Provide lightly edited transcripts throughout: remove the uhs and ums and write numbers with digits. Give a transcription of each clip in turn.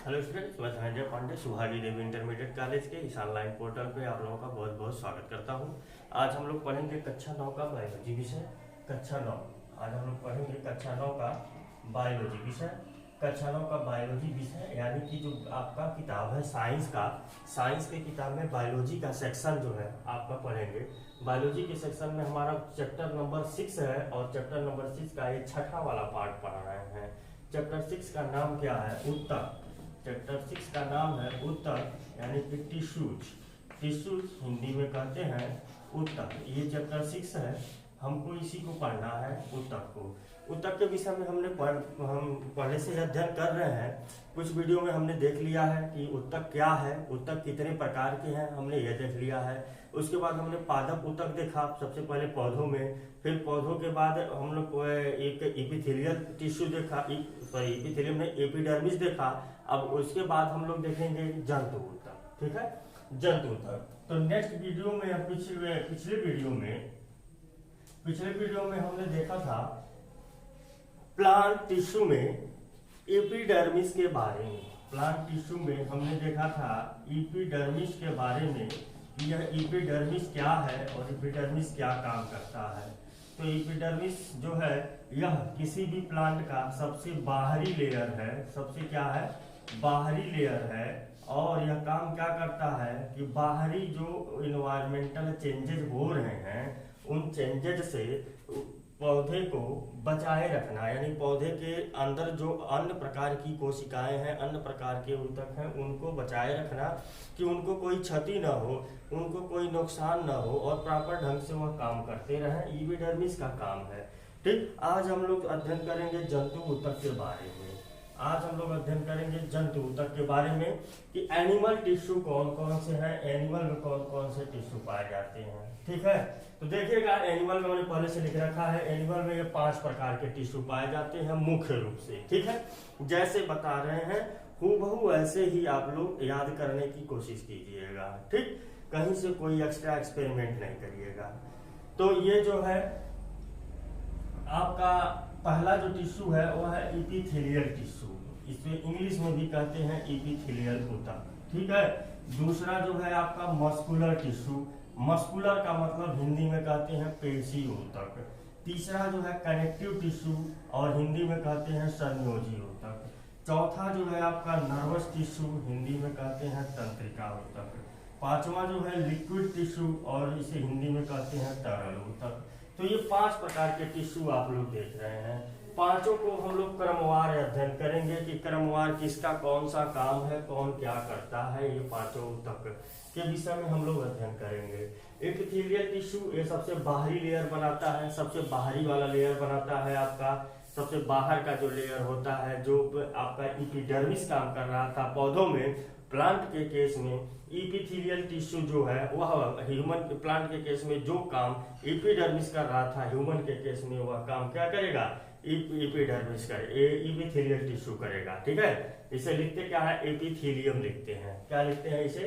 Hello students, मैं धनंजय पांडे सुभागी देवी intermediate college के इस ऑनलाइन पोर्टल पे आप लोगों का बहुत बहुत स्वागत करता हूं। आज हम लोग पढ़ेंगे कक्षा 9 का बायोलॉजी विषय। कक्षा 9 आज हम लोग पढ़ेंगे कक्षा 9 का बायोलॉजी विषय। कक्षा 9 का बायोलॉजी विषय यानी कि जो आपका किताब है साइंस के किताब में बायोलॉजी का सेक्शन जो है आपका पढ़ेंगे। बायोलॉजी के सेक्शन में हमारा चैप्टर नंबर 6 है और चैप्टर नंबर 6 का ये छठा वाला पार्ट पढ़ रहे हैं। चैप्टर 6 का नाम क्या है? उत्तक। चैप्टर 6 का नाम है उत्तक यानी कि टिश्यूज हिंदी में कहते हैं उत्तक। ये चैप्टर 6 है, हमको इसी को पढ़ना है उत्तक को। उत्तक के विषय में हम पहले से अध्ययन कर रहे हैं। कुछ वीडियो में हमने देख लिया है कि उत्तक क्या है, उत्तक कितने प्रकार के हैं, हमने ये देख लिया है। उसके बाद हमने पादप उत्तक देखा, सबसे पहले पौधों में। फिर पौधों के बाद हम लोग एक एपिथेलियल टिश्यू देखा, एपिथेलियम में एपिडर्मिस देखा। अब उसके बाद हम लोग देखेंगे जंतु उत्तक। ठीक है, जंतु उत्तक। तो नेक्स्ट वीडियो में पिछले वीडियो में हमने देखा था प्लांट टिश्यू में एपिडर्मिस के बारे में। प्लांट टिश्यू में हमने देखा था एपिडर्मिस के बारे में, यह एपिडर्मिस क्या है और एपिडर्मिस क्या काम करता है। तो एपिडर्मिस जो है यह किसी भी प्लांट का सबसे बाहरी लेयर है, सबसे क्या है? बाहरी लेयर है। और यह काम क्या करता है कि बाहरी जो इन्वायरमेंटल चेंजेस हो रहे हैं उन चेंजेस से पौधे को बचाए रखना, यानी पौधे के अंदर जो अन्य प्रकार की कोशिकाएं हैं, अन्य प्रकार के ऊतक हैं, उनको बचाए रखना कि उनको कोई क्षति न हो, उनको कोई नुकसान न हो और प्रॉपर ढंग से वह काम करते रहें। एपिडर्मिस का काम है। ठीक, आज हम लोग अध्ययन करेंगे जंतु ऊतक के बारे में। आज हम लोग अध्ययन करेंगे जंतु ऊतक के बारे में कि एनिमल टिश्यू कौन कौन से हैं, एनिमल में कौन कौन से टिश्यू पाए जाते हैं। ठीक है, तो देखिएगा एनिमल में मैंने पहले से लिख रखा है। एनिमल में ये 5 प्रकार के टिश्यू पाए जाते हैं मुख्य रूप से। ठीक है, जैसे बता रहे हैं हूबहू ऐसे ही आप लोग याद करने की कोशिश कीजिएगा। ठीक, कहीं से कोई एक्स्ट्रा एक्सपेरिमेंट नहीं करिएगा। तो ये जो है आपका पहला जो टिश्यू है वह है एपिथेलियल टिश्यू। इसमें इंग्लिश में भी कहते हैं एपिथेलियल ऊतक। ठीक है, दूसरा जो है आपका मस्कुलर टिश्यू। मस्कुलर का मतलब हिंदी में कहते हैं पेशी ऊतक। तीसरा जो है कनेक्टिव टिश्यू और हिंदी में कहते हैं संयोजी ऊतक। चौथा जो है आपका नर्वस टिश्यू, हिंदी में कहते हैं तंत्रिका ऊतक। पांचवा जो है लिक्विड टिश्यू और इसे हिंदी में कहते हैं तरल ऊतक। तो ये 5 प्रकार के टिश्यू आप लोग देख रहे हैं। पांचों को हम लोग क्रमवार अध्ययन करेंगे कि क्रमवार किसका कौन सा काम है, कौन क्या करता है। ये पांचों ऊतक के विषय में हम लोग अध्ययन करेंगे। एपिथेलियल टिश्यू ये सबसे बाहरी लेयर बनाता है, सबसे बाहरी वाला लेयर बनाता है आपका। सबसे बाहर का जो लेयर होता है, जो आपका एपिडर्मिस काम कर रहा था पौधों में, प्लांट के केस में एपिथेलियल टिश्यू जो है वह ह्यूमन प्लांट के केस में जो काम एपिडर्मिस कर रहा था, ह्यूमन के केस में वह काम क्या करेगा? एपिडर्मिस करे, एपिथेलियल टिश्यू करेगा। ठीक है, इसे लिखते क्या है? एपिथेलियम लिखते हैं। क्या लिखते हैं इसे?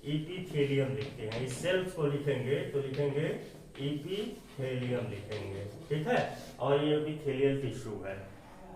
एपिथेलियम लिखते हैं। इस सेल्स को लिखेंगे तो लिखेंगे एपिथेलियम लिखेंगे। ठीक है, और ये एपिथेलियल टिश्यू है।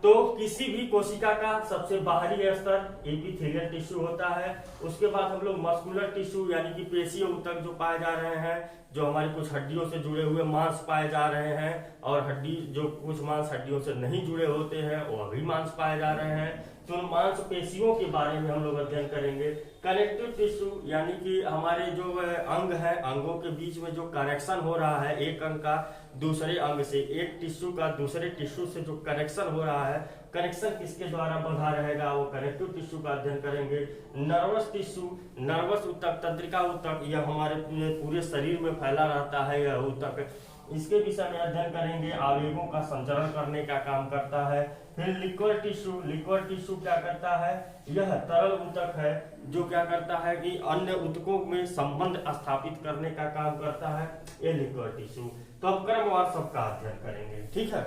तो किसी भी कोशिका का सबसे बाहरी स्तर एपिथेलियल टिश्यू होता है। उसके बाद हम लोग मस्कुलर टिश्यू यानी कि पेशीय ऊतक जो पाए जा रहे हैं, जो हमारी कुछ हड्डियों से जुड़े हुए मांस पाए जा रहे हैं, और हड्डी जो कुछ मांस हड्डियों से नहीं जुड़े होते हैं वह भी मांस पाए जा रहे हैं। तो मांस पेशियों के बारे में हम लोग अध्ययन करेंगे। कनेक्टिव टिश्यू यानी कि हमारे जो अंग है, अंगों के बीच में जो कनेक्शन हो रहा है, एक अंग का दूसरे अंग से, एक टिश्यू का दूसरे टिश्यू से जो कनेक्शन हो रहा है, कनेक्शन किसके द्वारा बंधा रहेगा, वो कनेक्टिव टिश्यू का अध्ययन करेंगे। नर्वस टिश्यू, नर्वस ऊतक, तंत्रिका ऊतक, यह हमारे पूरे शरीर में फैला रहता है यह ऊतक। इसके विषय में अध्ययन करेंगे। आवेगों का संचरण करने का काम करता है। फिर लिक्विड टिश्यू, लिक्विड टिश्यू क्या करता है? यह तरल ऊतक है जो क्या करता है कि अन्य ऊतकों में संबंध स्थापित करने का काम करता है, ये लिक्विड टिश्यू। तो अब क्रमवार सबका अध्ययन करेंगे। ठीक है,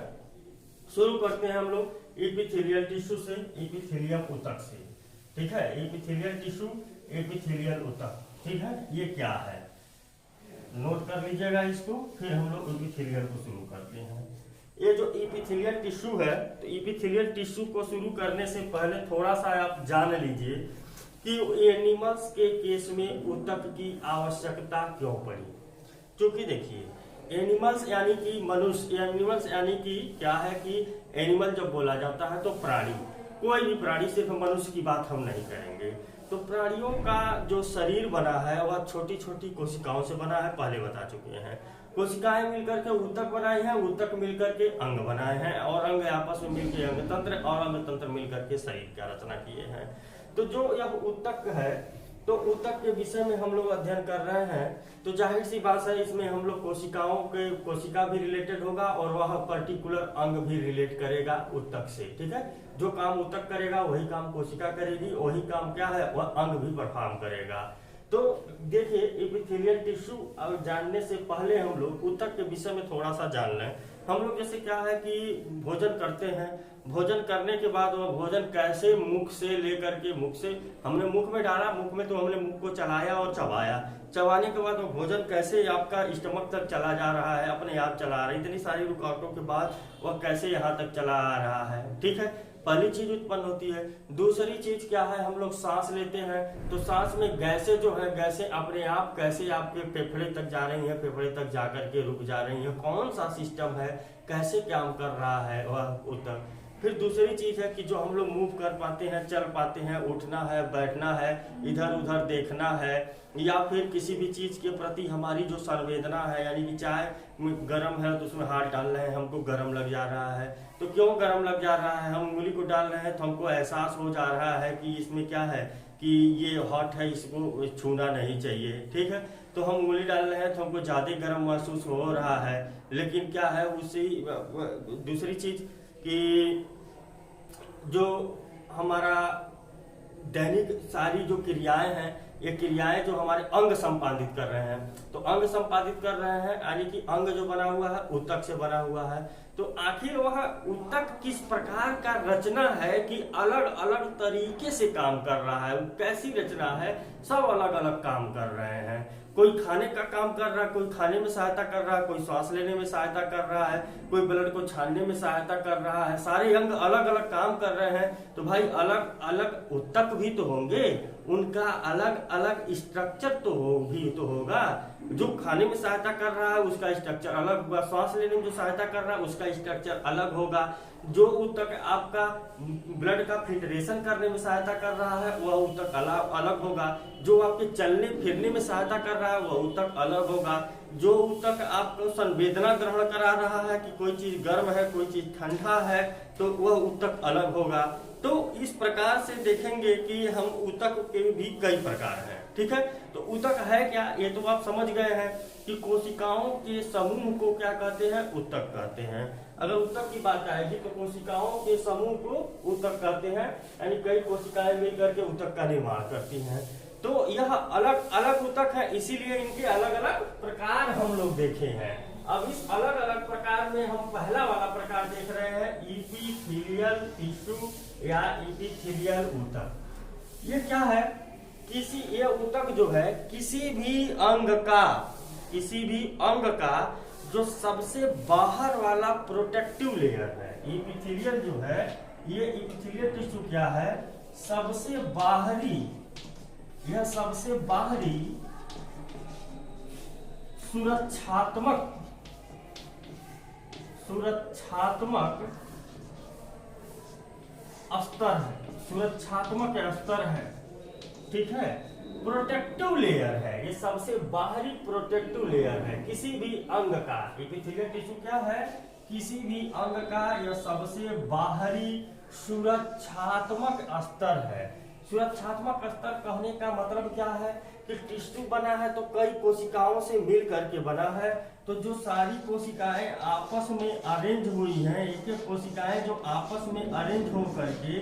शुरू करते हैं हम लोग एपिथेलियल टिश्यू से, एपिथेलियम ऊतक से। ठीक है, एपिथेलियल टिश्यू, एपिथेलियल ऊतक। ठीक है, ये क्या है नोट कर लीजिएगा इसको, फिर हम लोग एपिथेलियल को शुरू करते हैं। ये जो इपिथेलियल टिश्यू है, तो इपिथेलियल टिश्यू को शुरू करने से पहले थोड़ा सा आप जान लीजिए कि एनिमल्स के केस में ऊतक की आवश्यकता क्यों पड़ी। क्योंकि देखिए एनिमल्स यानी कि मनुष्य, एनिमल्स यानी कि क्या है कि एनिमल जब बोला जाता है तो प्राणी, कोई भी प्राणी, सिर्फ मनुष्य की बात हम नहीं करेंगे। तो प्राणियों का जो शरीर बना है वह छोटी छोटी कोशिकाओं से बना है, पहले बता चुके हैं। कोशिकाएं मिलकर के ऊतक बनाए हैं, ऊतक मिलकर के अंग बनाए हैं, और अंग आपस में मिलकर अंग तंत्र, और अंग तंत्र मिलकर के शरीर की रचना किए हैं। तो जो यह ऊतक है, तो ऊतक के विषय में हम लोग अध्ययन कर रहे हैं, तो जाहिर सी बात है इसमें हम लोग कोशिका भी रिलेटेड होगा और वह पर्टिकुलर अंग भी रिलेट करेगा ऊतक से। ठीक है, जो काम ऊतक करेगा वही काम कोशिका करेगी, वही काम क्या है वह अंग भी परफॉर्म करेगा। तो देखिए एपिथेलियल टिश्यू जानने से पहले हम लोग ऊतक के विषय में थोड़ा सा जान लें। हम लोग जैसे क्या है कि भोजन करते हैं, भोजन करने के बाद वह भोजन कैसे मुख से लेकर के, मुख से हमने मुख में डाला, मुख में तो हमने मुख को चलाया और चबाया, चबाने के बाद वह भोजन कैसे आपका स्टमक तक चला जा रहा है, अपने आप चला रहा है, इतनी सारी रुकावटों के बाद वह कैसे यहाँ तक चला आ रहा है। ठीक है, पहली चीज उत्पन्न होती है। दूसरी चीज क्या है, हम लोग सांस लेते हैं, तो सांस में गैसें जो है, गैसें अपने आप कैसे आपके फेफड़े तक जा रही हैं, फेफड़े तक जाकर के रुक जा रही हैं, कौन सा सिस्टम है, कैसे काम कर रहा है वह ऊतक। फिर दूसरी चीज है कि जो हम लोग मूव कर पाते हैं, चल पाते हैं, उठना है, बैठना है, इधर उधर देखना है, या फिर किसी भी चीज के प्रति हमारी जो संवेदना है, यानी कि चाहे गर्म है तो उसमें हाथ डाल रहे हैं, हमको गर्म लग जा रहा है, तो क्यों गर्म लग जा रहा है, हम उंगली को डाल रहे हैं तो हमको एहसास हो जा रहा है कि इसमें क्या है कि ये हॉट है, इसको छूना नहीं चाहिए। ठीक है, तो हम उंगली डाल रहे हैं तो हमको ज्यादा गर्म महसूस हो रहा है। लेकिन क्या है उसी दूसरी चीज कि जो हमारा दैनिक सारी जो क्रियाएं हैं, ये क्रियाएं जो हमारे अंग संपादित कर रहे हैं, तो अंग संपादित कर रहे हैं यानी कि अंग जो बना हुआ है ऊतक से बना हुआ है। तो आखिर वह ऊतक किस प्रकार का रचना है कि अलग अलग तरीके से काम कर रहा है, कैसी रचना है, सब अलग अलग काम कर रहे हैं। कोई खाने का काम कर रहा है, कोई खाने में सहायता कर रहा है, कोई श्वास लेने में सहायता कर रहा है, कोई ब्लड को छानने में सहायता कर रहा है, सारे अंग अलग अलग काम कर रहे हैं। तो भाई अलग अलग ऊतक भी तो होंगे, उनका अलग अलग स्ट्रक्चर तो होगा। जो खाने में सहायता कर रहा है उसका स्ट्रक्चर अलग होगा, श्वास लेने में जो सहायता कर रहा है उसका स्ट्रक्चर अलग होगा, जो ऊतक आपका ब्लड का फिल्ट्रेशन करने में सहायता कर रहा है वह ऊतक अलग होगा, जो आपके चलने फिरने में सहायता कर रहा है वह ऊतक अलग होगा, जो ऊतक आपको संवेदना ग्रहण करा रहा है कि कोई चीज गर्म है, कोई चीज ठंडा है, तो वह ऊतक अलग होगा। तो इस प्रकार से देखेंगे कि हम ऊतक के भी कई प्रकार हैं। ठीक है, तो ऊतक है क्या, ये तो आप समझ गए हैं कि कोशिकाओं के समूह को क्या कहते हैं, ऊतक कहते हैं। अगर ऊतक की बात आएगी तो कोशिकाओं के समूह को ऊतक कहते हैं, यानी कई कोशिकाएं मिलकर के ऊतक का निर्माण करती हैं। तो यह अलग अलग ऊतक है, इसीलिए इनके अलग अलग प्रकार हम लोग देखे हैं। अब इस अलग अलग प्रकार में हम पहला वाला प्रकार देख रहे हैं इपिथेलियल टिश्यू या इपिथेलियल ऊतक। ये क्या है, ये ऊतक जो है किसी भी अंग का जो सबसे बाहर वाला प्रोटेक्टिव लेयर है। इपिथेलियल जो है, ये इपिथेलियल टिश्यू क्या है, सबसे बाहरी सुरक्षात्मक स्तर है। ठीक है, प्रोटेक्टिव लेयर है, ये सबसे बाहरी प्रोटेक्टिव लेयर है किसी भी अंग का। एपिथेलियल टिश्यू क्या है, किसी भी अंग का यह सबसे बाहरी सुरक्षात्मक स्तर है। सुरक्षात्मक स्तर कहने का मतलब क्या है कि टिश्यू बना है तो कई कोशिकाओं से मिल करके बना है, तो जो सारी कोशिकाएं आपस में अरेंज हुई हैं, एक एक कोशिकाएं जो आपस में अरेंज हो करके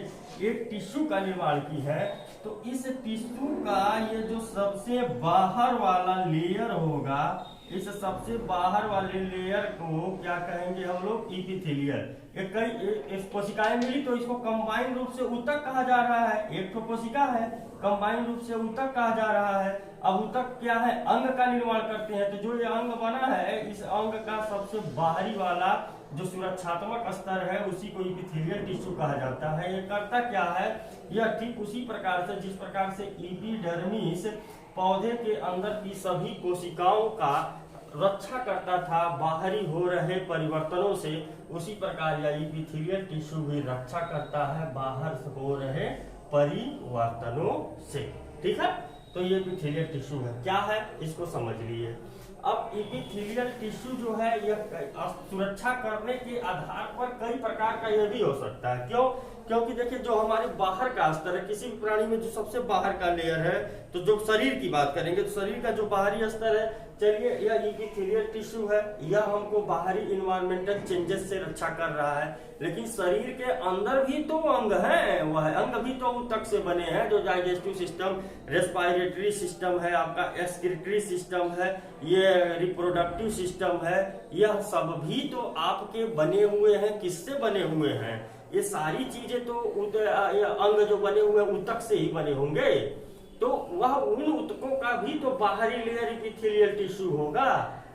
एक टिश्यू का निर्माण की है, तो इस टिश्यू का ये जो सबसे बाहर वाला लेयर होगा, इस सबसे बाहर वाले लेयर को क्या कहेंगे हम लोग, इपिथेलियल। कई कोशिकाएं मिली तो इसको कंबाइन रूप से ऊतक कहा जा रहा है, एक तो कोशिका है, कंबाइन रूप से ऊतक कहा जा रहा है। अब ऊतक क्या है, अंग का निर्माण करते हैं। तो जो ये अंग बना है, इस अंग का सबसे बाहरी वाला जो सुरक्षात्मक स्तर है उसी को इपिथेलियल टिश्यू कहा जाता है। ये करता क्या है, यह ठीक उसी प्रकार से जिस प्रकार से एपिडर्मिस पौधे के अंदर की सभी कोशिकाओं का रक्षा करता था बाहरी हो रहे परिवर्तनों से, उसी प्रकार यह एपिथेलियल टिश्यू भी रक्षा करता है बाहर से हो रहे परिवर्तनों से। ठीक है, तो ये एपिथेलियल टिश्यू है, क्या है इसको समझ लिए। अब एपिथेलियल टिश्यू जो है यह सुरक्षा करने के आधार पर कई प्रकार का यह भी हो सकता है। क्यों? क्योंकि देखिए जो हमारे बाहर का स्तर है, किसी भी प्राणी में जो सबसे बाहर का लेयर है, तो जो शरीर की बात करेंगे तो शरीर का जो बाहरी स्तर है, चलिए यह एपिथेलियल टिश्यू है, यह हमको बाहरी इन्वायरमेंटल चेंजेस से रक्षा कर रहा है। लेकिन शरीर के अंदर भी तो अंग है, वह अंग भी तो ऊतक से बने हैं, जो डाइजेस्टिव सिस्टम, रेस्पिरेटरी सिस्टम है, आपका एक्सक्रीटरी सिस्टम है, ये रिप्रोडक्टिव सिस्टम है, यह सब भी तो आपके बने हुए हैं। किससे बने हुए हैं? ये सारी चीजें तो अंग जो बने हुए ऊतक से ही बने होंगे, तो वह उन ऊतकों का भी तो बाहरी लेयर एपिथेलियल टिश्यू होगा।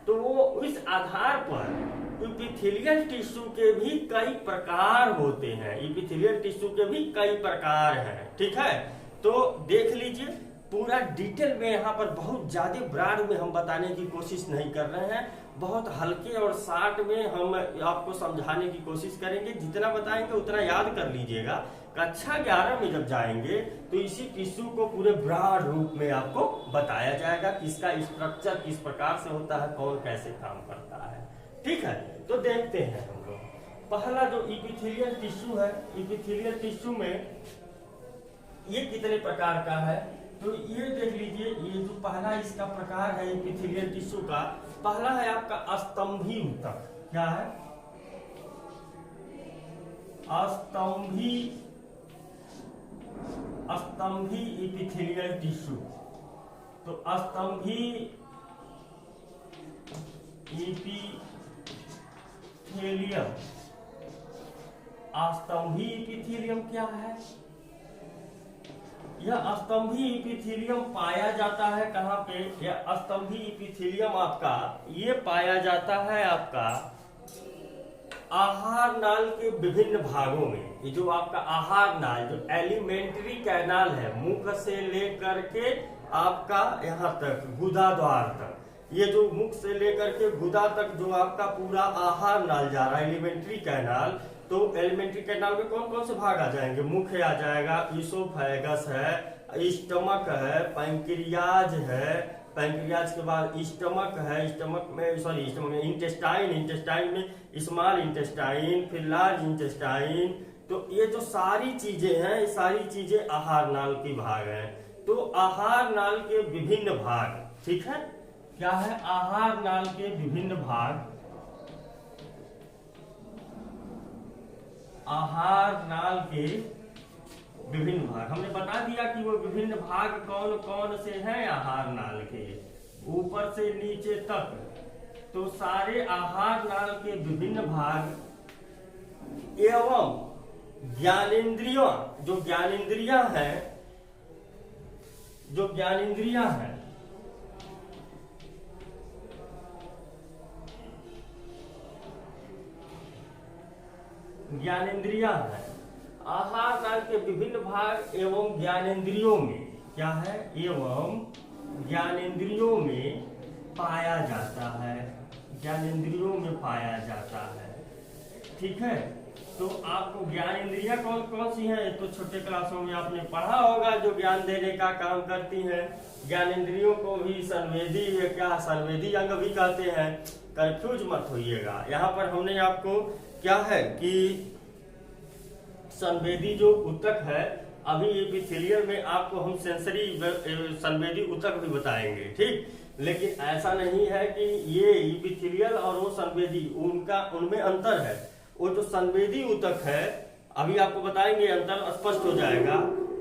तो वो इस आधार पर एपिथेलियल टिश्यू के भी कई प्रकार होते हैं, एपिथेलियल टिश्यू के भी कई प्रकार हैं। ठीक है, तो देख लीजिए पूरा डिटेल में, यहाँ पर बहुत ज्यादा ब्रॉड में हम बताने की कोशिश नहीं कर रहे हैं, बहुत हल्के और शार्ट में हम आपको समझाने की कोशिश करेंगे। जितना बताएंगे उतना याद कर लीजिएगा। कक्षा 11 में जब जाएंगे तो इसी टिश्यू को पूरे ब्रॉड रूप में आपको बताया जाएगा कि इसका स्ट्रक्चर किस प्रकार से होता है, कौन कैसे काम करता है। ठीक है, तो देखते हैं हम लोग। पहला जो एपिथेलियल टिश्यू है, एपिथेलियल टिश्यू में ये कितने प्रकार का है, तो ये देख लीजिए। ये जो पहला इसका प्रकार है एपिथेलियल टिश्यू का, पहला है आपका स्तंभी ऊतक। क्या है? स्तंभी एपिथेलियल टिश्यू। तो स्तंभी एपिथेलियम क्या है? यह स्तंभी एपिथेलियम पाया जाता है कहाँ पे? यह स्तंभी एपिथेलियम आपका ये पाया जाता है आपका आहार नाल के विभिन्न भागों में। ये जो आपका आहार नाल, जो एलिमेंट्री कैनाल है, मुख से लेकर के आपका यहाँ तक गुदा द्वार तक, ये जो मुख से लेकर के गुदा तक जो आपका पूरा आहार नाल जा रहा है, एलिमेंट्री कैनाल, तो एलिमेंट्री कैनाल में कौन कौन से भाग आ जाएंगे? मुख आ जाएगा, इसोफेगस है, स्टमक है, पैंक्रियाज है, पैंक्रियाज के बाद स्टमक है, स्टमक में इंटेस्टाइन, इंटेस्टाइन में स्मॉल इंटेस्टाइन, फिर लार्ज इंटेस्टाइन। तो ये जो सारी चीजें हैं, ये सारी चीजें आहार नाल की भाग हैं। तो आहार नाल के विभिन्न भाग, ठीक है, क्या है? आहार नाल के विभिन्न भाग, आहार नाल के विभिन्न भाग हमने बता दिया कि वो विभिन्न भाग कौन कौन से हैं आहार नाल के, ऊपर से नीचे तक। तो सारे आहार नाल के विभिन्न भाग एवं ज्ञानेंद्रियों, जो ज्ञानेंद्रियां हैं, जो ज्ञानेंद्रियां हैं, ज्ञानेंद्रियां हैं, आहार नाल के विभिन्न भाग एवं ज्ञानेंद्रियों में, क्या है? एवं ज्ञानेंद्रियों में पाया जाता है, ज्ञानेंद्रियों में पाया जाता है। ठीक है, तो आपको ज्ञानेंद्रियां कौन कौन सी हैं तो छोटे क्लासों में आपने पढ़ा होगा, जो ज्ञान देने का काम करती हैं। ज्ञानेंद्रियों को भी संवेदी या क्या संवेदी अंग भी कहते हैं, कंफ्यूज मत होइएगा। यहाँ पर हमने आपको क्या है कि संवेदी जो ऊतक है, अभी एपिथेलियल में आपको हम सेंसरी संवेदी ऊतक भी बताएंगे, ठीक। लेकिन ऐसा नहीं है कि ये एपिथेलियल और वो संवेदी, उनमें अंतर है। वो जो संवेदी ऊतक है, अभी आपको बताएंगे, अंतर स्पष्ट हो जाएगा।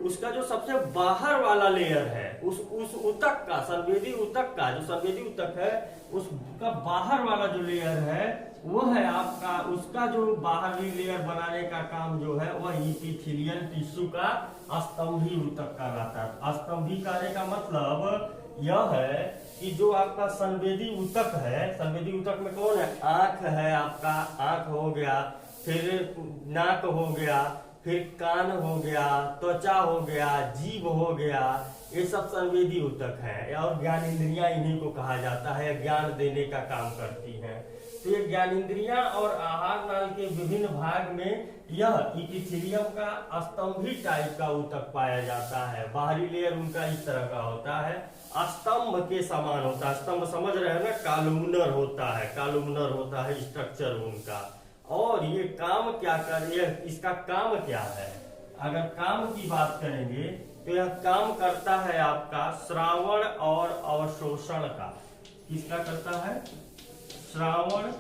उसका जो सबसे बाहर वाला लेयर है, उस ऊतक का, संवेदी ऊतक का जो संवेदी ऊतक है, उसका बाहर वाला जो लेयर है वो है आपका, उसका जो बाहरी लेयर बनाने का काम जो है वह एपिथेलियल टिश्यू का स्तंभी ऊतक कहलाता है। स्तंभी कहने का मतलब यह है कि जो आपका संवेदी ऊतक है, संवेदी ऊतक में कौन है? आंख है आपका, आंख हो गया, फिर नाक हो गया, फिर कान हो गया, त्वचा हो गया, जीभ हो गया, ये सब संवेदी ऊतक है। और ज्ञान इंद्रियां इन्हीं को कहा जाता है, ज्ञान देने का काम करती हैं। तो ये ज्ञान इंद्रियां और आहार नाल के विभिन्न भाग में यह इपिथेलियम का स्तंभी टाइप का ऊतक पाया जाता है। बाहरी लेयर उनका इस तरह का होता है, स्तंभ के समान होता है। स्तंभ समझ रहे हैं ना, कालुमनर होता है, कालुमनर होता है स्ट्रक्चर उनका। और ये काम क्या ये इसका काम क्या है? अगर काम की बात करेंगे तो यह काम करता है आपका श्रावण और अवशोषण का। किसका करता है? श्रावण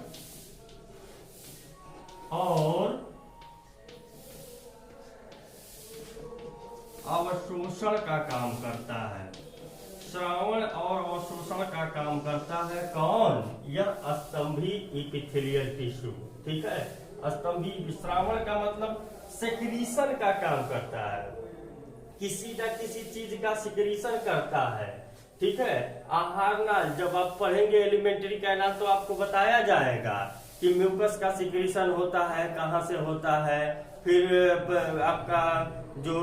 और अवशोषण का काम करता है। श्रावण और अवशोषण का काम करता है कौन? यह स्तंभी इपिथेलियल टिश्यू। ठीक है, स्तंभी। श्रावण का मतलब सेक्रीशन का काम करता है, किसी न किसी चीज का सिक्रीशन करता है। ठीक है, आहार नाल जब आप पढ़ेंगे एलिमेंट्री कैनाल तो आपको बताया जाएगा कि म्यूकस का सिक्रीशन होता है, कहाँ से होता है। फिर आपका जो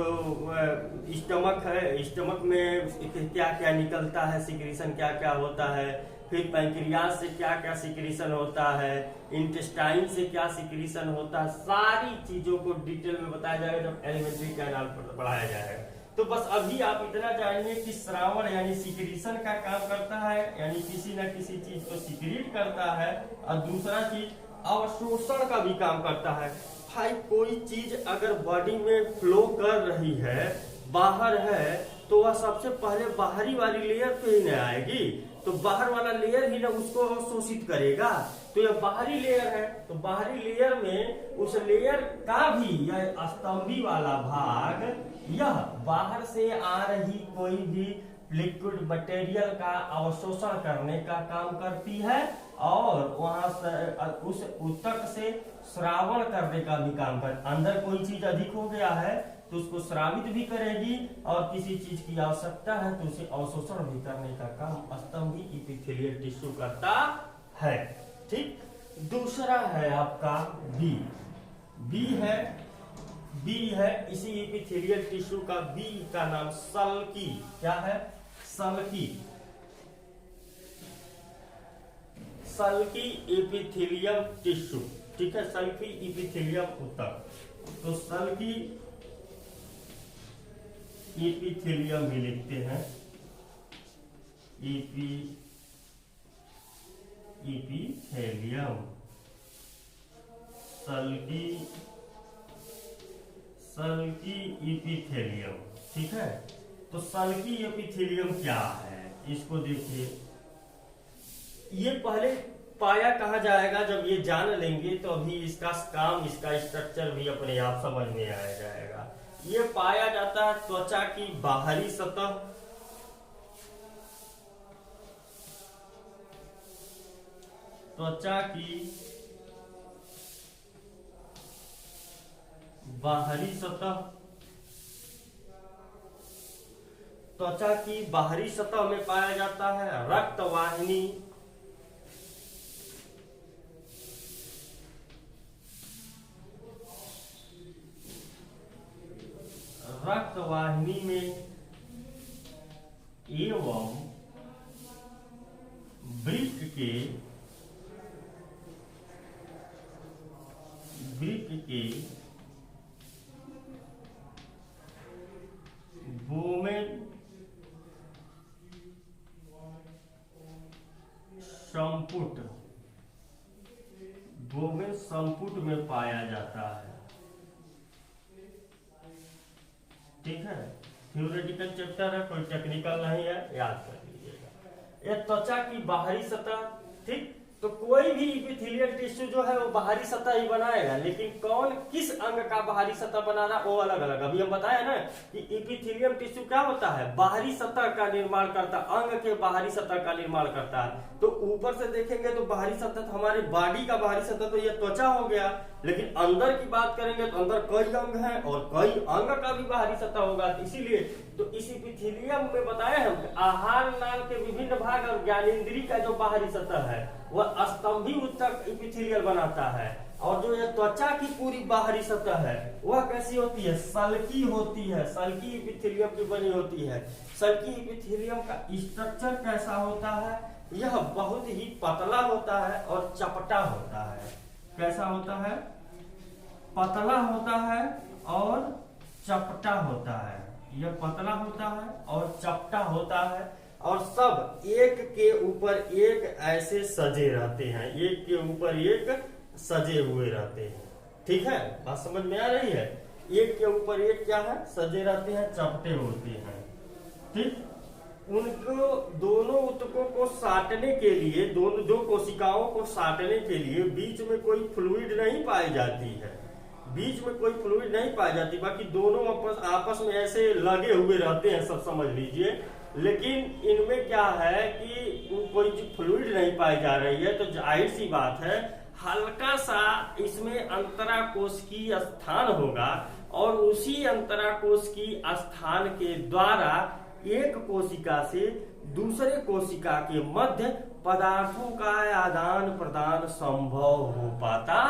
स्टमक है, स्टमक में क्या क्या निकलता है, सिक्रीशन क्या क्या होता है। फिर पैंक्रियास से क्या क्या सिक्रीशन होता है, इंटेस्टाइन से क्या सिक्रीशन होता है, सारी चीजों को डिटेल में बताया जाएगा जब एलिमेंट्री कैनाल पढ़ाया जाएगा। तो बस अभी आप इतना जानिए कि श्रावण यानी सिक्रीशन का काम करता है, यानी किसी न किसी चीज को सिक्रीट करता है। और दूसरा चीज अवशोषण का भी काम करता है। भाई कोई चीज अगर बॉडी में फ्लो कर रही है, बाहर है, तो वह सबसे पहले बाहरी वाली लेयर पे ही न आएगी, तो बाहर वाला लेयर ही ना उसको अवशोषित करेगा। तो यह बाहरी लेयर है, तो बाहरी लेयर में उस लेयर का भी यह स्तंभी वाला भाग, यह बाहर से आ रही कोई भी लिक्विड मटेरियल का अवशोषण करने का काम करती है और वहां से उस ऊतक से श्रावण करने का भी काम कर। अंदर कोई चीज अधिक हो गया है तो उसको श्रावित भी करेगी, और किसी चीज की आवश्यकता है तो उसे अवशोषण भी करने का काम स्तंभी इपिथेलियल टिश्यू करता है। ठीक, दूसरा है आपका बी। बी है इसी इपिथेलियल टिश्यू का, बी का नाम सल्की। क्या है? सल्की। सल्की इपिथेलियम टिश्यू। ठीक है, सल्की इपिथेलियम ऊतक। तो सल्की इपिथेलियम भी लिखते हैं, इपिथेलियम, सल्की इपिथेलियम। ठीक है, तो सल्की एपिथेलियम क्या है, इसको देखिए। ये पहले पाया कहा जाएगा, जब ये जान लेंगे तो अभी इसका काम, इसका स्ट्रक्चर भी अपने आप समझ में आ जाएगा। ये पाया जाता है त्वचा की बाहरी सतह, त्वचा की बाहरी सतह, त्वचा की बाहरी सतह में पाया जाता है रक्तवाहिनी, रक्तवाहिनी में एवं वृक्क के बोमेन संपुट में पाया जाता है। ठीक है, थ्योरेटिकल चैप्टर है, कोई टेक्निकल नहीं है, याद कर लीजिएगा। यह त्वचा की बाहरी सतह, ठीक, तो कोई भी इपिथेलियल टिश्यू जो है वो बाहरी सतह ही बनाएगा, लेकिन कौन किस अंग का बाहरी सतह बनाना वो अलग अलग। अभी हम बताए ना कि इपिथेलियम टिश्यू क्या होता है, बाहरी सतह का निर्माण करता, अंग के बाहरी सतह का निर्माण करता है। तो ऊपर से देखेंगे तो बाहरी सतह तो हमारे बॉडी का बाहरी सतह तो ये त्वचा हो गया, लेकिन अंदर की बात करेंगे तो अंदर कई अंग हैं और कई अंग का भी बाहरी सतह होगा। इसीलिए तो इस इपिथेलियम में बताया हम आहार नाल के विभिन्न भाग और ज्ञानेंद्रिय का जो बाहरी सतह है वह स्तंभी उत्तक इपिथेलियल बनाता है, और जो ये त्वचा की पूरी बाहरी सतह है वह कैसी होती है, सल्की होती है, सल्की इपिथेलियम की बनी होती है। सल्की इपिथेलियम का स्ट्रक्चर कैसा होता है, यह बहुत ही पतला होता है और चपटा होता है। कैसा होता है, पतला होता है और चपटा होता है। यह पतला होता है और चपटा होता है, और सब एक के ऊपर एक ऐसे सजे रहते हैं, एक के ऊपर एक सजे हुए रहते हैं। ठीक है, बात समझ में आ रही है। एक के ऊपर एक क्या है, सजे रहते हैं, चपटे होते हैं। ठीक, उनको दोनों उत्तकों को साटने के लिए, दोनों दो कोशिकाओं को साटने के लिए बीच में कोई फ्लूइड नहीं पाई जाती है, बीच में कोई फ्लूइड नहीं पाई जाती, बाकी दोनों आपस में ऐसे लगे हुए रहते हैं, सब समझ लीजिए। लेकिन इनमें क्या है कि कोई फ्लूइड नहीं पाई जा रही है, तो जाहिर सी बात है हल्का सा इसमें अंतराकोशिकीय स्थान होगा, और उसी अंतराकोशिकीय स्थान के द्वारा एक कोशिका से दूसरे कोशिका के मध्य पदार्थों का आदान प्रदान संभव हो पाता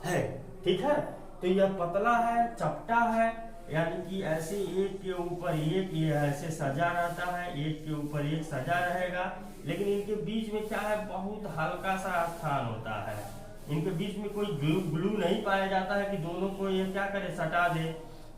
है। ठीक है, तो यह पतला है, चपटा है, यानी कि ऐसे एक के ऊपर एक ये ऐसे सजा रहता है, एक के ऊपर एक सजा रहेगा, लेकिन इनके बीच में क्या है, बहुत हल्का सा स्थान होता है। इनके बीच में कोई ग्लू नहीं पाया जाता है कि दोनों को ये क्या करे, सटा दे।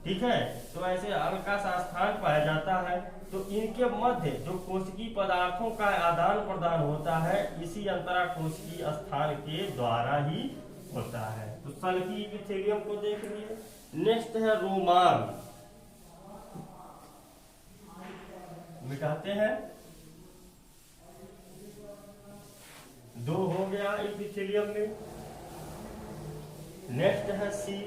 ठीक है, तो ऐसे हल्का सा स्थान पाया जाता है। तो इनके मध्य जो कोशिकीय पदार्थों का आदान प्रदान होता है इसी अंतराकोशिकीय स्थान के द्वारा ही होता है। तो सल्की इपिथेलियम को देख लिए। नेक्स्ट है रोमान, मिटाते हैं, दो हो गया इपिथेलियम में। नेक्स्ट है सी,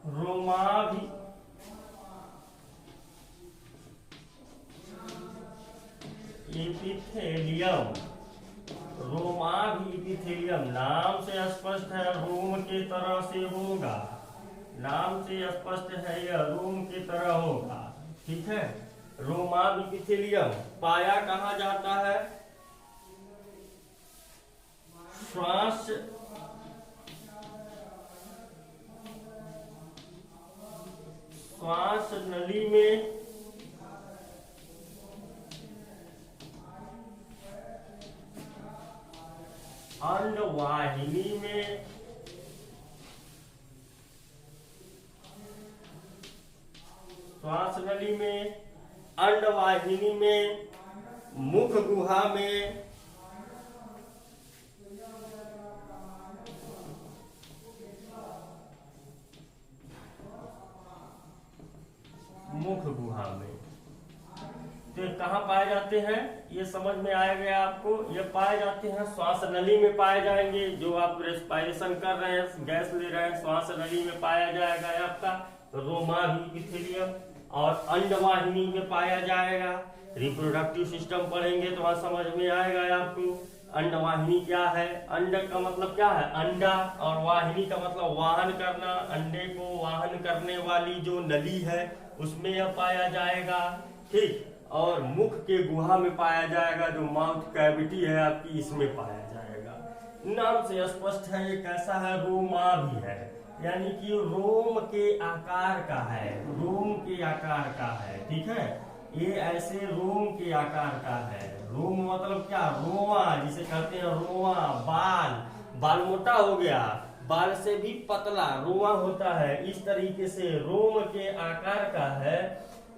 रोमाभि इपिथेलियम। रोमाभि इपिथेलियम नाम से स्पष्ट है रोम के तरह से होगा, नाम से स्पष्ट है यह रोम की तरह होगा। ठीक है, रोमाभि इपिथेलियम पाया कहाँ जाता है, श्वास नली में, अंडवाहिनी में, श्वास नली में, अंडवाहिनी में, मुख गुहा में, मुख गुहा में। तो कहाँ पाए जाते हैं, ये समझ में आएगा आपको। ये पाए जाते हैं श्वास नली में पाए जाएंगे, जो आप रेस्पिरेशन कर रहे हैं, गैस ले रहे हैं, श्वास नली में पाया जाएगा आपका रोमाभि इपिथेलियम। और अंडवाहिनी में पाया जाएगा, रिप्रोडक्टिव सिस्टम पढ़ेंगे तो वहां समझ में आएगा आपको। अंडवाहिनी क्या है, अंड का मतलब क्या है, अंडा, और वाहिनी का मतलब वाहन करना, अंडे को वाहन करने वाली जो नली है उसमें यह पाया जाएगा। ठीक, और मुख के गुहा में पाया जाएगा, जो माउथ कैविटी है आपकी, इसमें पाया जाएगा। नाम से स्पष्ट है ये कैसा है, रोमाभि है, यानी कि रोम के आकार का है, रोम के आकार का है। ठीक है, ये ऐसे रोम के आकार का है। रोम मतलब क्या, रोआ जिसे कहते हैं, रोआ, बाल, बाल मोटा हो गया, बाल से भी पतला रोआ होता है, इस तरीके से रोम के आकार का है।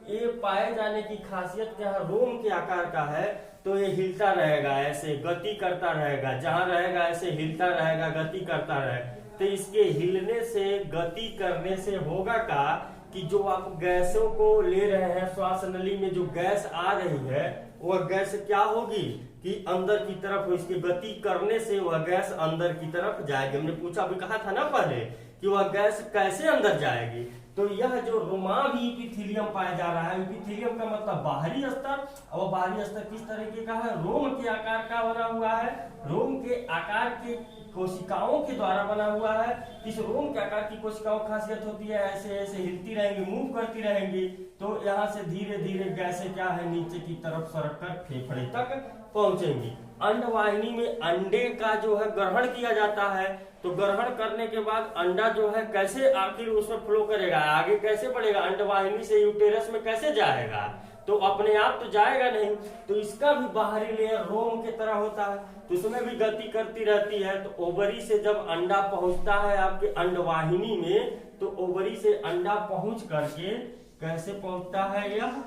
ये पाए जाने की खासियत क्या है, रोम के आकार का है तो ये हिलता रहेगा, ऐसे गति करता रहेगा, जहां रहेगा ऐसे हिलता रहेगा, गति करता रहेगा। तो इसके हिलने से, गति करने से होगा का कि जो आप गैसों को ले रहे हैं, श्वास नली में जो गैस आ रही है वह गैस क्या होगी कि अंदर की तरफ, इसकी गति करने से वह गैस अंदर की तरफ जाएगी। हमने पूछा, अभी कहा था ना पहले कि वह गैस कैसे अंदर जाएगी। तो यह जो रोमाभी इपिथीलियम पाया जा रहा है, इपिथीलियम का मतलब बाहरी स्तर, और बाहरी स्तर किस तरीके का है, रोम के आकार का बना हुआ है, रोम के आकार के कोशिकाओं के द्वारा बना हुआ है। इस रोम के आकार की कोशिकाओं की खासियत होती है ऐसे ऐसे हिलती रहेंगी, मूव करती रहेंगी, तो यहाँ से धीरे धीरे गैसें क्या है नीचे की तरफ सरक कर फेफड़े तक पहुंचेंगी। अंडवाहिनी में अंडे का जो है ग्रहण किया जाता है, तो ग्रहण करने के बाद अंडा जो है कैसे आखिर उसमें फ्लो करेगा, आगे कैसे बढ़ेगा, अंडवाहिनी से यूटेरस में कैसे जाएगा, तो अपने आप तो जाएगा नहीं, तो इसका भी बाहरी लेयर रोम की तरह होता है, तो उसमें भी गति करती रहती है। तो ओवरी से जब अंडा पहुंचता है आपके अंडवाहिनी में, तो ओवरी से अंडा पहुंच करके कैसे पहुंचता है, यह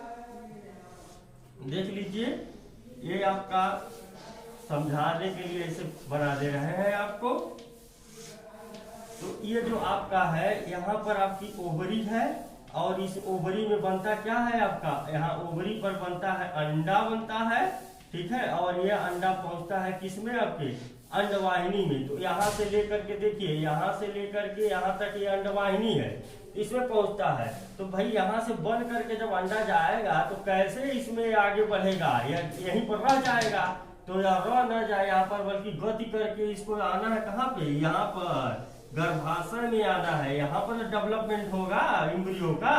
देख लीजिए, ये आपका समझाने के लिए इसे बना दे रहे हैं आपको। तो ये जो आपका है, यहाँ पर आपकी ओवरी है, और इस ओवरी में बनता क्या है आपका, यहाँ ओवरी पर बनता है अंडा बनता है, ठीक है, और यह अंडा पहुंचता है किसमें, आपके अंडवाहिनी में। तो यहाँ से लेकर के देखिए, यहाँ से लेकर के यहाँ तक ये अंडवाहिनी है, इसमें पहुंचता है। तो भाई यहाँ से बन करके जब अंडा जाएगा तो कैसे इसमें आगे बढ़ेगा, यहीं पर रह जाएगा, तो यह रह न जाए यहाँ पर, बल्कि गति करके इसको आना है कहाँ पे, यहाँ पर गर्भाशय में आना है, यहाँ पर डेवलपमेंट होगा एम्ब्रियो का।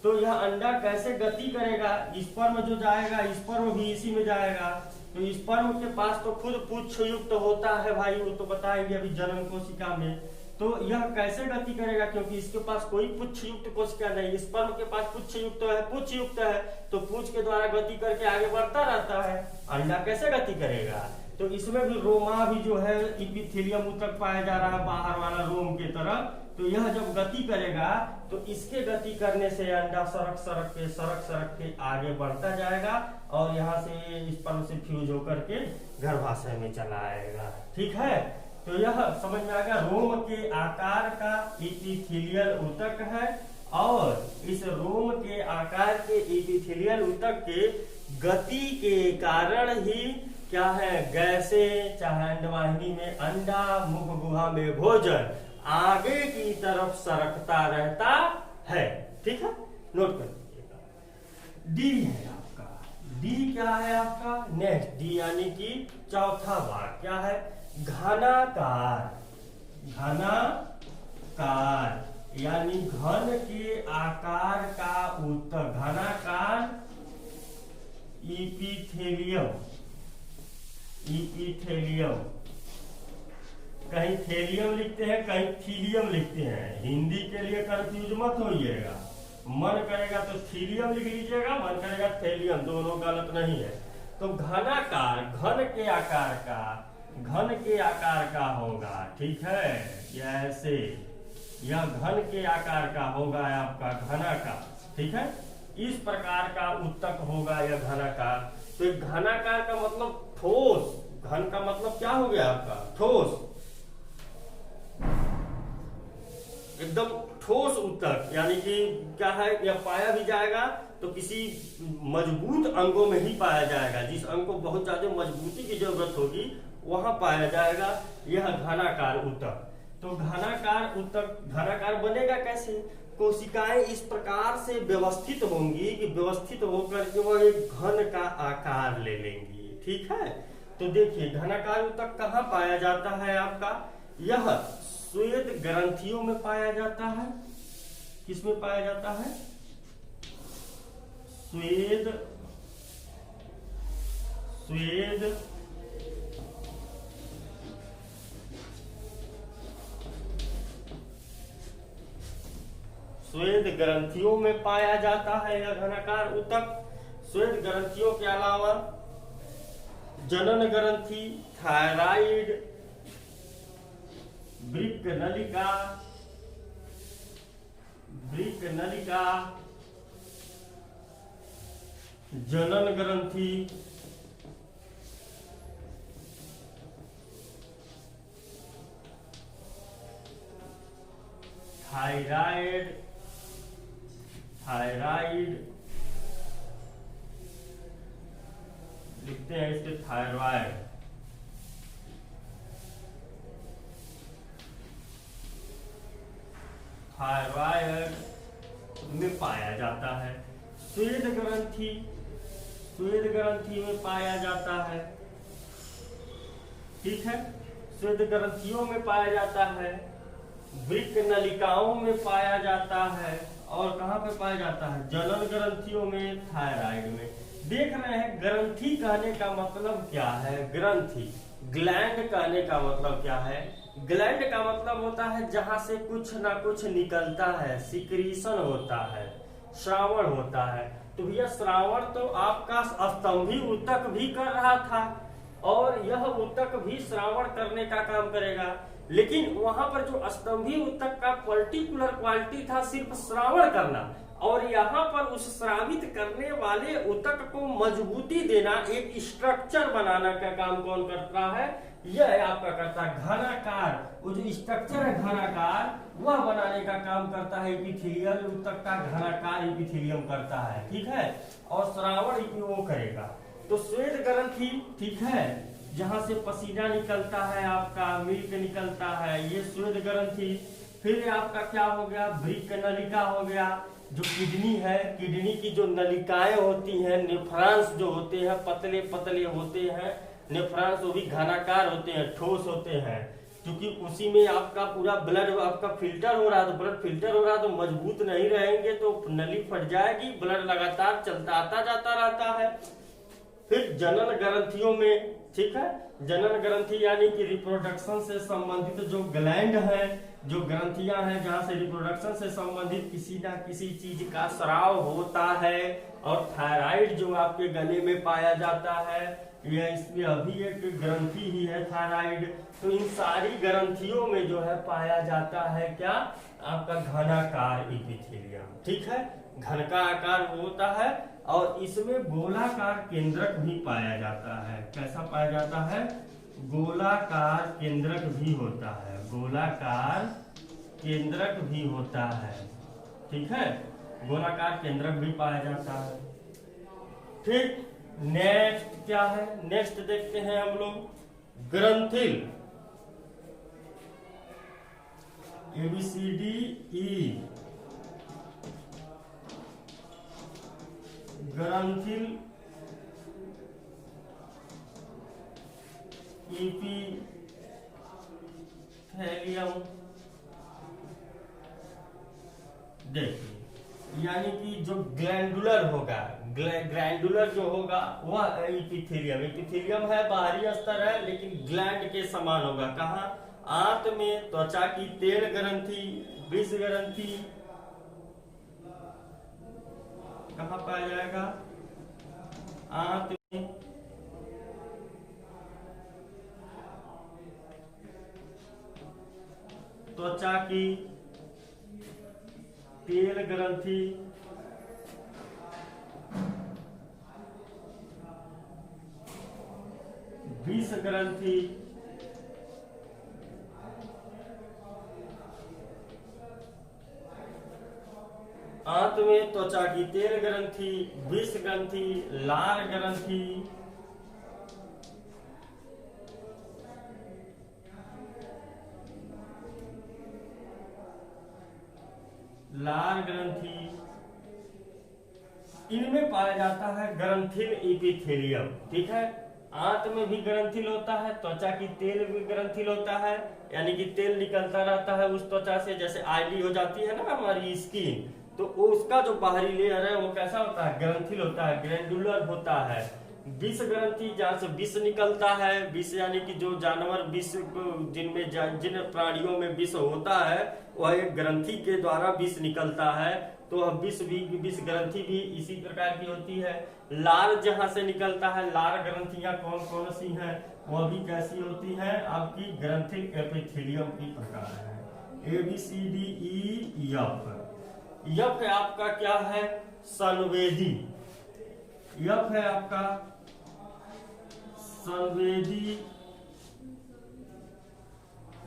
तो यह अंडा कैसे गति करेगा, स्पर्म जो जाएगा, स्पर्म भी इसी में जाएगा। तो स्पर्म के पास तो खुद पुच्छ युक्त होता है भाई, वो तो बताएंगे अभी जनन कोशिका में। तो यह कैसे गति करेगा, क्योंकि इसके पास कोई पुच्छ युक्त कोशिका नहीं, स्पर्म के पास पुच्छ युक्त है, पुच्छ युक्त है, तो पुच्छ के द्वारा गति करके आगे बढ़ता रहता है। अंडा कैसे गति करेगा, तो इसमें भी रोमा भी जो है इपिथेलियम ऊतक पाया जा रहा है, बाहर वाला रोम के तरफ। तो यह जब गति करेगा तो इसके गति करने से अंडा सरक सरक के आगे बढ़ता जाएगा, और यहाँ से स्पर्म से फ्यूज होकर के गर्भाशय में चला आएगा, ठीक है। तो यह समझ में आ गया, रोम के आकार का इपिथेलियल ऊतक है, और इस रोम के आकार के इपिथेलियल ऊतक के गति के कारण ही क्या है, गैसें, चाहे अंडवाहिनी में अंडा, मुख गुहा में भोजन, आगे की तरफ सरकता रहता है, ठीक है, नोट कर लीजिएगा। डी है आपका, डी क्या है आपका, नेक्स्ट डी यानी कि चौथा भाग क्या है, घनाकार। घनाकार यानी घन के आकार का ऊतक, घनाकार इपिथेलियम, इपिथेलियम, कहीं थेलियम लिखते हैं, कहीं थीलियम लिखते हैं, हिंदी के लिए कंफ्यूज मत होइएगा, मन करेगा तो थीलियम लिख लीजिएगा, मन करेगा थेलियम, दोनों गलत नहीं है। तो घनाकार, घन के आकार का, घन के आकार का होगा, ठीक है, ऐसे यह घन के आकार का होगा आपका घनाकार, ठीक है, इस प्रकार का ऊतक होगा यह घनाकार। तो एक घनाकार का मतलब ठोस, घन का मतलब क्या हो गया आपका, ठोस, एकदम ठोस ऊतक, यानी कि क्या है, यह पाया भी जाएगा तो किसी मजबूत अंगों में ही पाया जाएगा, जिस अंग को बहुत ज्यादा मजबूती की जरूरत होगी वहां पाया जाएगा यह घनाकार ऊतक। तो घनाकार ऊतक, घनाकार बनेगा कैसे, कोशिकाएं इस प्रकार से व्यवस्थित होंगी कि व्यवस्थित होकर के वह एक घन का आकार ले लेंगी, ठीक है। तो देखिए घनाकार ऊतक कहाँ पाया जाता है आपका, यह स्वेद ग्रंथियों में पाया जाता है। किसमें पाया जाता है, स्वेद, स्वेद स्वेद ग्रंथियों में पाया जाता है यह घनाकार ऊतक। स्वेद ग्रंथियों के अलावा जनन ग्रंथि, थायराइड, वृक्क नलिका, वृक्क नलिका, जनन ग्रंथि, थायराइड, थायराइड लिखते हैं इसके थायराइड, थायराइड में पाया जाता है। स्वेद ग्रंथि, स्वेद ग्रंथि में पाया जाता है, ठीक है, स्वेद ग्रंथियों में पाया जाता है, वृक्क नलिकाओं में पाया जाता है, और कहाँ पे पाया जाता है, जनन ग्रंथियों में, थायराइड में। देख रहे हैं ग्रंथि कहने का मतलब क्या है, ग्रंथि, ग्लैंड कहने का मतलब क्या है, ग्लैंड का मतलब होता है जहां से कुछ ना कुछ निकलता है, सिक्रीशन होता है, श्रावण होता है। तो भैया श्रावण तो आपका स्तंभी ऊतक भी कर रहा था, और यह ऊतक भी श्रावण करने का काम करेगा, लेकिन वहां पर जो स्तंभी ऊतक का पर्टिकुलर क्वालिटी था सिर्फ श्रावण करना, और यहाँ पर उस श्रावित करने वाले ऊतक को मजबूती देना, एक स्ट्रक्चर बनाना का काम कौन करता है, यह आपका करता है घनाकार। वो जो स्ट्रक्चर है घनाकार, वह बनाने का काम करता है एपिथेलियल ऊतक का घनाकार एपिथेलियम करता है, ठीक है, और श्रावण वो करेगा। तो श्वेत ग्रंथि, ठीक है, जहां से पसीना निकलता है, आपका मिल्क निकलता है, ये श्वेत ग्रंथि। फिर आपका क्या हो गया, वृक्क नलिका हो गया, जो किडनी है, किडनी की जो नलिकाएं होती हैं, नेफ्रॉन्स जो होते हैं, पतले पतले होते हैं नेफ्रॉन्स, वो भी घनाकार होते हैं, ठोस होते हैं, क्योंकि उसी में आपका पूरा ब्लड आपका फिल्टर हो रहा है, तो ब्लड फिल्टर हो रहा है, तो मजबूत नहीं रहेंगे तो नली फट जाएगी, ब्लड लगातार चलता आता जाता रहता है। फिर जनन ग्रंथियों में, ठीक है, जनन ग्रंथि यानी कि रिप्रोडक्शन से संबंधित जो ग्लैंड है, जो ग्रंथियां हैं, जहां से रिप्रोडक्शन से संबंधित किसी ना किसी चीज का स्राव होता है, और थायराइड जो आपके गले में पाया जाता है, यह इसमें अभी एक ग्रंथि ही है थायराइड। तो इन सारी ग्रंथियों में जो है पाया जाता है क्या, आपका घनाकार एपिथेलियम, ठीक है, घन का आकार होता है, और इसमें गोलाकार केंद्रक भी पाया जाता है। कैसा पाया जाता है, गोलाकार केंद्रक भी होता है, गोलाकार केंद्रक भी होता है, ठीक है, गोलाकार केंद्रक भी पाया जाता है। ठीक, नेक्स्ट क्या है, नेक्स्ट देखते हैं हम लोग ग्रंथिल, ABCDE, ग्रंथिल एपिथेलियम, देखिए, यानी कि जो ग्लैंडुलर होगा, ग्लैंडुलर जो होगा वह एपिथेलियम, एपिथेलियम है बाहरी स्तर है, लेकिन ग्लैंड के समान होगा। कहाँ, आंत में, त्वचा की तेल ग्रंथि, विष ग्रंथि, कहाँ पाया जाएगा, आंत में, त्वचा की तेल ग्रंथि, विष ग्रंथि, आंत में, त्वचा की तेल ग्रंथि, विष ग्रंथि, लार ग्रंथि, लार ग्रंथि, इनमें पाया जाता है ग्रंथिल एपिथेलियम, ठीक है। आंत में भी ग्रंथिल होता है, त्वचा की तेल भी ग्रंथिल होता है, यानी कि तेल निकलता रहता है उस त्वचा से, जैसे ऑयली हो जाती है ना हमारी स्किन, तो उसका जो बाहरी लेयर है वो कैसा होता है, ग्रंथिल होता है, ग्लैंडुलर होता है। विष ग्रंथि, जहाँ से विष निकलता है, विष यानी कि जो जानवर विष जिनमें जिन प्राणियों में विष होता है, वह एक ग्रंथि के द्वारा विष निकलता है, तो विष ग्रंथि भी इसी प्रकार की होती है। लार जहां से निकलता है, लार ग्रंथियां कौन कौन सी हैं, वह भी कैसी होती हैं, आपकी ग्रंथिल एपिथेलियम की प्रकार है। ABCDEF, यफ है आपका क्या है, संवेदी, यफ है आपका संवेदी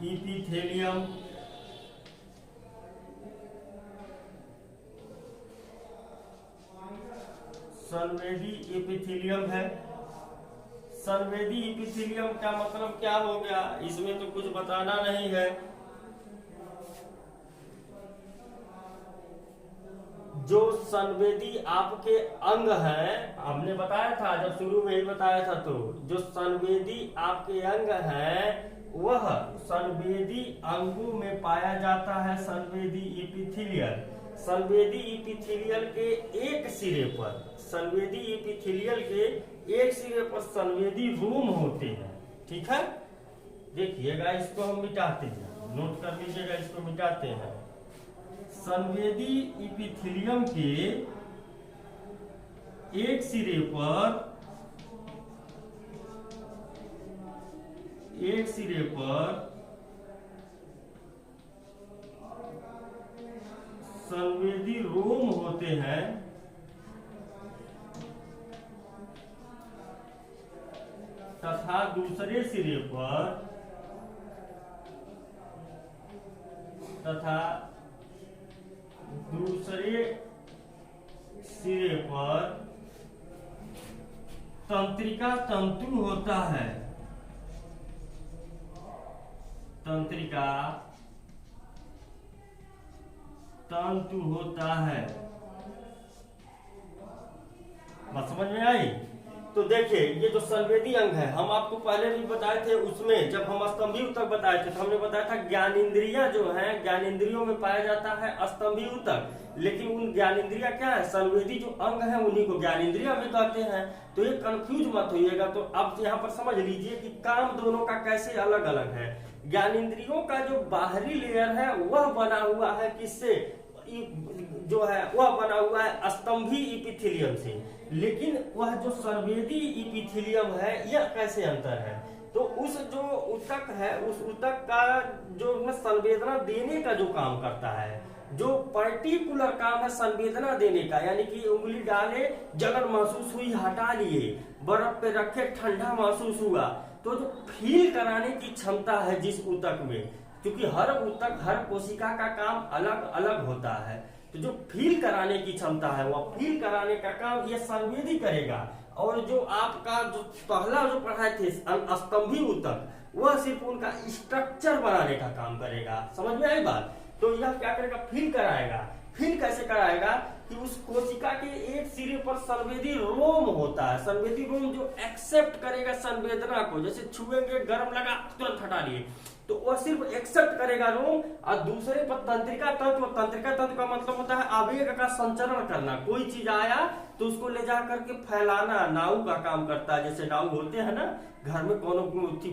एपिथेलियम, संवेदी एपिथेलियम है। संवेदी एपिथेलियम का मतलब क्या हो गया, इसमें तो कुछ बताना नहीं है। जो संवेदी आपके अंग हैं, हमने बताया था जब शुरू में ही बताया था, तो जो संवेदी आपके अंग हैं वह संवेदी अंगों में पाया जाता है संवेदी एपिथेलियल। संवेदी एपिथेलियल के एक सिरे पर, संवेदी एपिथेलियल के एक सिरे पर संवेदी रोम होते हैं। ठीक है, देखिएगा इसको हम मिटाते हैं, नोट कर लीजिएगा, इसको मिटाते हैं। संवेदी एपिथेलियम के एक सिरे पर, एक सिरे पर संवेदी रोम होते हैं तथा दूसरे सिरे पर, तंत्रिका तंतु होता है। तंत्रिका तंतु होता है। बात समझ में आई? तो देखिए ये जो संवेदी अंग है, हम आपको पहले भी बताए थे, उसमें जब हम स्तंभी ऊतक बताए थे तो हमने बताया था ज्ञानेंद्रियां जो हैं, ज्ञानेंद्रियों में पाया जाता है स्तंभी ऊतक, लेकिन उन ज्ञानेंद्रियां क्या है, संवेदी जो अंग है उन्हीं को ज्ञानेंद्रियां भी कहते हैं। तो ये कंफ्यूज मत होइएगा। तो अब यहाँ पर समझ लीजिए कि काम दोनों का कैसे अलग अलग है। ज्ञानेंद्रियों का जो बाहरी लेयर है वह बना हुआ है किससे, जो है वह बना हुआ है स्तंभी एपिथेलियम से, लेकिन वह जो संवेदी एपिथेलियम है यह कैसे अंतर है। तो उस जो ऊतक है, उस ऊतक का जो संवेदना देने का जो काम करता है, जो पर्टिकुलर काम है संवेदना देने का, यानी कि उंगली डाले जलन महसूस हुई हटा लिए, बर्फ पे रखे ठंडा महसूस हुआ, तो जो फील कराने की क्षमता है जिस ऊतक में, क्योंकि हर ऊतक हर कोशिका का काम अलग अलग होता है, तो जो फील कराने की क्षमता है वह फील कराने का काम यह संवेदी करेगा। और जो आपका जो पहला जो पढ़ाए थे स्तंभी ऊतक, वह सिर्फ उनका स्ट्रक्चर बनाने का काम करेगा। समझ में आई बात? तो यह क्या करेगा, फील कराएगा। फील कैसे कराएगा कि उस कोशिका के एक सिरे पर संवेदी रोम होता है। संवेदी रोम जो एक्सेप्ट करेगा संवेदना को, जैसे छुएंगे गर्म लगा तुरंत हटा लिए, तो वह सिर्फ एक्सेप्ट करेगा रोम। और दूसरे पर तंत्रिका तंत्र, तंत्रिका तंत्र का मतलब होता है आवेग का संचरण करना। कोई चीज आया तो उसको ले जा करके फैलाना, नाव का काम करता है। जैसे नाव होते हैं ना, घर में कोनो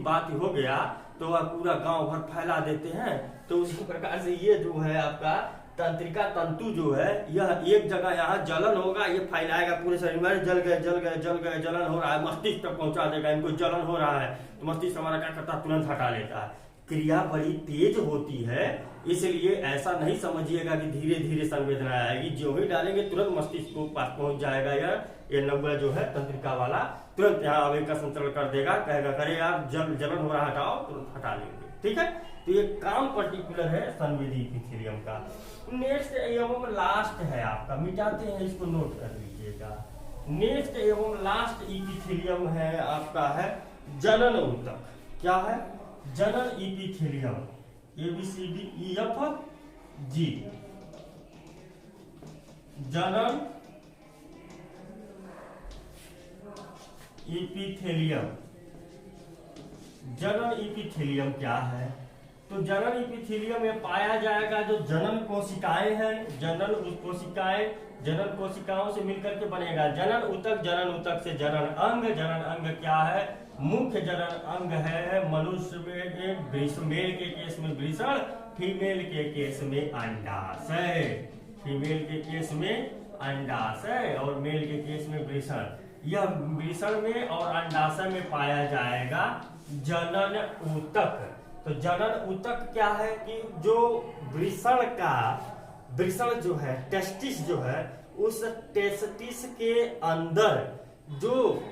बात हो गया तो वह पूरा गांव भर फैला देते हैं, तो उसी प्रकार से ये जो है आपका तंत्रिका तंतु जो है, यह एक जगह यहाँ जलन होगा, ये फैलाएगा पूरे शरीर में, जल गए जल गए जल गए, जलन हो रहा है, मस्तिष्क तक पहुंचा देगा। इनको जलन हो रहा है तो मस्तिष्क हमारा क्या करता है, तुरंत हटा लेता है। क्रिया बड़ी तेज होती है, इसलिए ऐसा नहीं समझिएगा कि धीरे धीरे संवेदना आएगी। जो ही डालेंगे तुरंत मस्तिष्क को पास पहुंच जाएगा। ये नब्बे जो है तंत्रिका वाला तुरंत यहाँ आवेग का संचरण कर देगा, कहेगा करे यार जलन हो रहा हटाओ, तुरंत हटा लेंगे। ठीक है, तो ये काम पर्टिकुलर है संवेदी एपिथेलियम का। नेक्स्ट एवं लास्ट है आपका, मिटाते हैं इसको, नोट कर लीजिएगा। नेक्स्ट एवं लास्ट एपिथेलियम है आपका है जनन ऊतक। क्या है? जनन एपिथेलियम। ABCDEF G। जनन एपिथेलियम। जनन एपिथेलियम क्या है? तो जनन एपिथेलियम में पाया जाएगा जो जनन कोशिकाएं हैं, जनन कोशिकाएं, जनन कोशिकाओं से मिलकर के बनेगा जनन ऊतक। जनन ऊतक से जनन अंग। जनन अंग क्या है? मुख्य जनन अंग है मनुष्य में, मेल के केस में वृषण, फीमेल के केस में अंडाशय। फीमेल के केस में अंडाशय और मेल के केस में वृषण। यह वृषण में और अंडाशय में पाया जाएगा जनन ऊतक। तो जनन ऊतक क्या है कि जो वृषण का, वृषण जो है टेस्टिस जो है, उस टेस्टिस के अंदर जो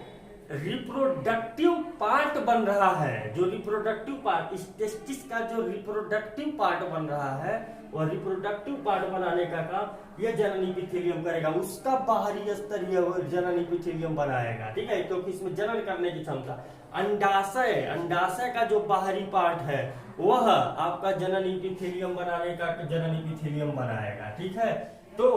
रिप्रोडक्टिव पार्ट बन रहा है, जो रिप्रोडक्टिव पार्ट, इस टेस्टिस का जो रिप्रोडक्टिव पार्ट बन रहा है, और रिप्रोडक्टिव पार्ट बनाने का काम यह जनन इपिथेलियम करेगा, उसका बाहरी स्तर यह जनन इपिथेलियम बनाएगा। ठीक है, क्योंकि इसमें जनन करने की क्षमता। अंडाशय, अंडाशय का जो बाहरी पार्ट है वह आपका जनन इपिथेलियम बनाने का जनन इपिथेलियम बनाएगा। ठीक है, तो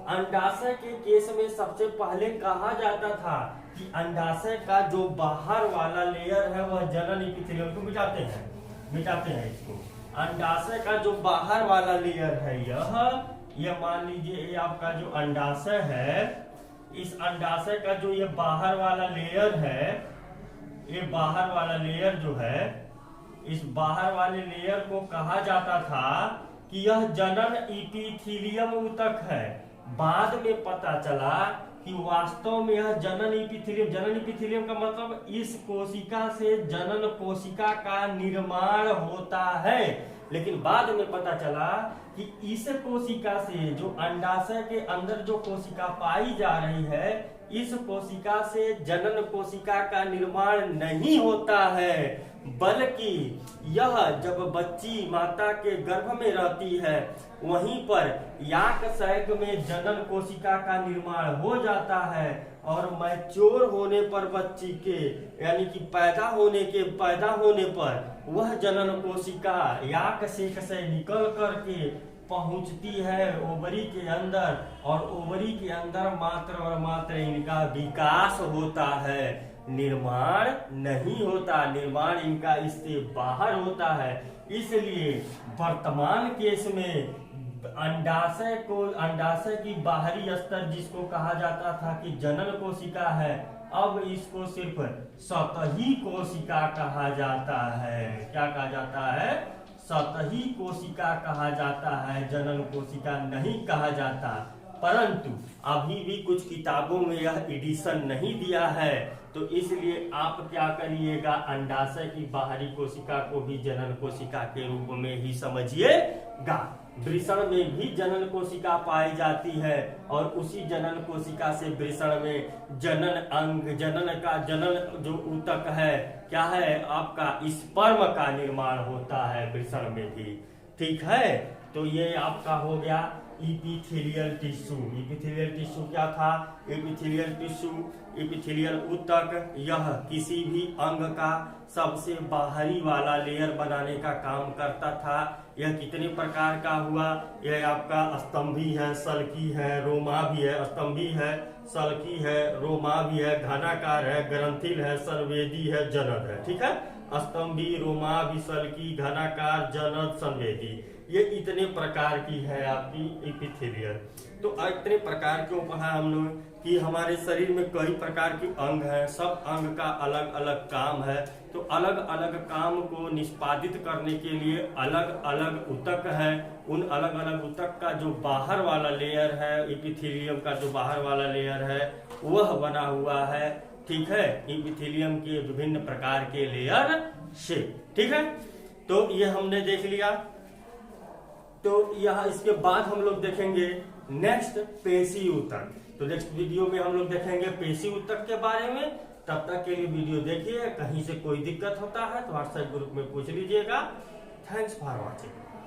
अंडाशय के केस में सबसे पहले कहा जाता था कि अंडाशय का जो बाहर वाला लेयर है वह जनन इपिथेलियम को मिटाते हैं इसको। अंडाशय का जो बाहर वाला लेयर है यह मान लीजिए ये आपका जो अंडाशय है, इस अंडाशय का जो ये बाहर वाला लेयर है, ये बाहर वाला लेयर जो है, इस बाहर वाले लेयर को कहा जाता था कि यह जनन इपिथेलियम ऊतक है। बाद में पता चला कि वास्तव में यह जनन इपिथेलियम का मतलब इस कोशिका से जनन कोशिका का निर्माण होता है। लेकिन बाद में पता चला कि इस कोशिका से, जो अंडाशय के अंदर जो कोशिका पाई जा रही है, इस कोशिका से जनन कोशिका का निर्माण नहीं होता है, बल्कि यह जब बच्ची माता के गर्भ में रहती है वहीं पर याकशय में जनन कोशिका का निर्माण हो जाता है और मैच्योर होने पर बच्ची के यानी कि पैदा होने पर वह जनन कोशिका याकशेक से निकल करके पहुंचती है ओवरी के अंदर, और ओवरी के अंदर मात्र और मात्र इनका विकास होता है, निर्माण नहीं होता। निर्माण इनका इससे बाहर होता है। इसलिए वर्तमान केस में अंडाशय की बाहरी स्तर जिसको कहा जाता था कि जनन कोशिका है, अब इसको सिर्फ सतही कोशिका कहा जाता है। क्या कहा जाता है? सतही कोशिका कहा जाता है, जनन कोशिका नहीं कहा जाता। परंतु अभी भी कुछ किताबों में यह एडिशन नहीं दिया है, तो इसलिए आप क्या करिएगा, अंडाशय की बाहरी कोशिका को भी जनन कोशिका के रूप में ही समझिएगा। वृषण में भी जनन कोशिका पाई जाती है और उसी जनन कोशिका से वृषण में जनन जो ऊतक है, क्या है आपका स्पर्म का निर्माण होता है वृषण में भी। ठीक है, तो ये आपका हो गया इपिथेलियल टिश्यू। इपिथेलियल टिश्यू क्या था? इपिथेलियल ऊतक यह किसी भी अंग का सबसे बाहरी वाला लेयर बनाने का काम करता था। यह कितने प्रकार का हुआ? यह आपका स्तंभी है, सल्की है, रोमा भी है, स्तंभी है, सल्की है, रोमा भी है, घनाकार है, ग्रंथिल है, संवेदी है, जनद है। ठीक है, स्तंभी, रोमा भी, सल्की, घनाकार, जनद, संवेदी, ये इतने प्रकार की है आपकी इपिथेलियल। तो इतने प्रकार क्यों पढ़ा हम लोग कि हमारे शरीर में कई प्रकार के अंग हैं, सब अंग का अलग अलग काम है। तो अलग अलग काम को निष्पादित करने के लिए अलग अलग ऊतक है। उन अलग अलग ऊतक का जो बाहर वाला लेयर है, इपिथेलियम का जो बाहर वाला लेयर है वह बना हुआ है। ठीक है, इपिथेलियम के विभिन्न प्रकार के लेयर से। ठीक है, तो ये हमने देख लिया। तो यह इसके बाद हम लोग देखेंगे नेक्स्ट पेशी ऊतक। तो नेक्स्ट वीडियो में हम लोग देखेंगे पेशी ऊतक के बारे में। तब तक के लिए वीडियो देखिए। कहीं से कोई दिक्कत होता है तो व्हाट्सएप ग्रुप में पूछ लीजिएगा। Thanks for watching.